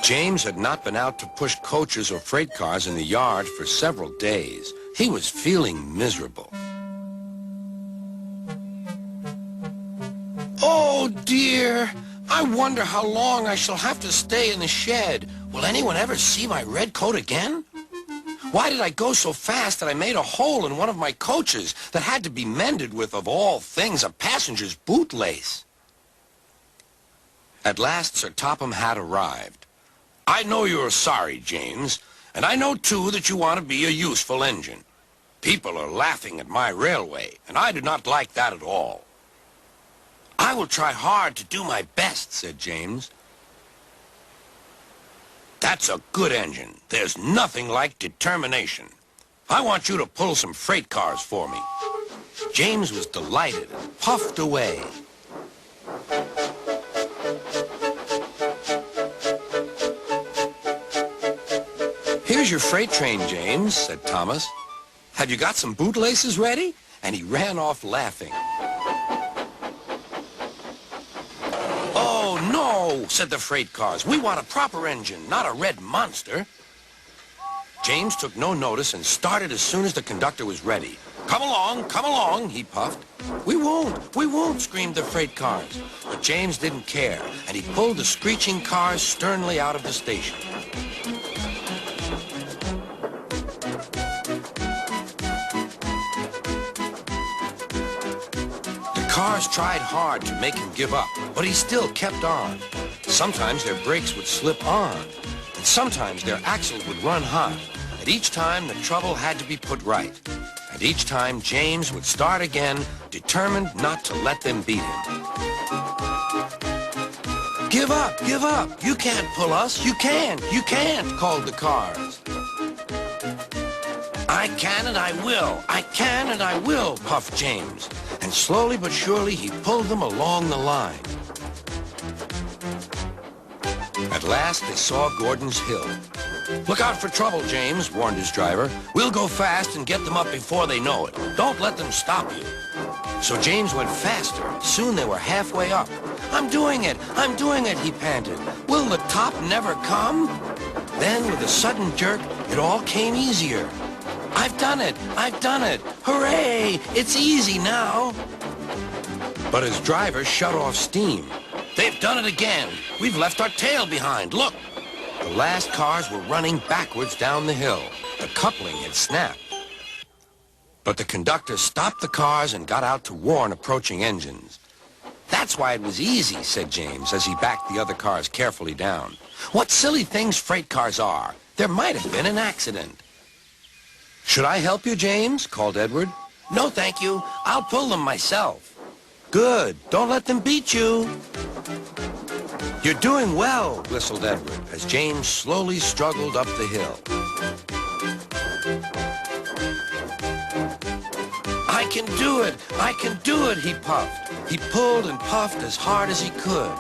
James had not been out to push coaches or freight cars in the yard for several days. He was feeling miserable. Oh, dear. I wonder how long I shall have to stay in the shed. Will anyone ever see my red coat again? Why did I go so fast that I made a hole in one of my coaches that had to be mended with, of all things, a passenger's bootlace? At last, Sir Topham Hatt arrived. I know you're sorry, James, and I know, too, that you want to be a useful engine. People are laughing at my railway, and I do not like that at all. I will try hard to do my best, said James. That's a good engine. There's nothing like determination. I want you to pull some freight cars for me. James was delighted and puffed away. Here's your freight train, James, said Thomas. Have you got some bootlaces ready? And he ran off laughing. Oh, no, said the freight cars. We want a proper engine, not a red monster. James took no notice and started as soon as the conductor was ready. Come along, he puffed. We won't, screamed the freight cars. But James didn't care, and he pulled the screeching cars sternly out of the station. The cars tried hard to make him give up, but he still kept on. Sometimes their brakes would slip on, and sometimes their axles would run hot. And each time the trouble had to be put right. And each time James would start again, determined not to let them beat him. Give up, you can't pull us, you can't, called the cars. I can and I will, puffed James. And slowly but surely he pulled them along the line. At last they saw Gordon's Hill. Look out for trouble, James, warned his driver. We'll go fast and get them up before they know it. Don't let them stop you. So James went faster. Soon they were halfway up. I'm doing it, he panted. Will the top never come? Then, with a sudden jerk, it all came easier. I've done it! Hooray! It's easy now! But his driver shut off steam. They've done it again. We've left our tail behind. Look! The last cars were running backwards down the hill. The coupling had snapped. But the conductor stopped the cars and got out to warn approaching engines. That's why it was easy, said James, as he backed the other cars carefully down. What silly things freight cars are. There might have been an accident. Should I help you, James? Called Edward. No, thank you. I'll pull them myself. Good. Don't let them beat you. You're doing well, whistled Edward, as James slowly struggled up the hill. I can do it, he puffed. He pulled and puffed as hard as he could.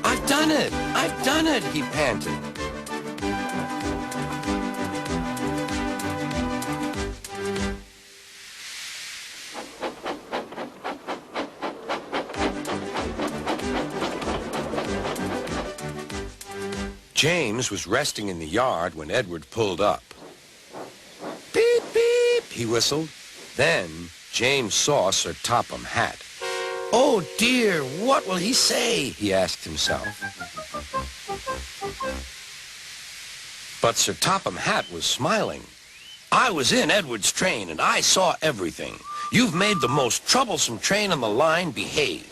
I've done it, he panted. James was resting in the yard when Edward pulled up. Beep, beep, he whistled. Then James saw Sir Topham Hatt. Oh, dear, what will he say? He asked himself. But Sir Topham Hatt was smiling. I was in Edward's train, and I saw everything. You've made the most troublesome train on the line behave.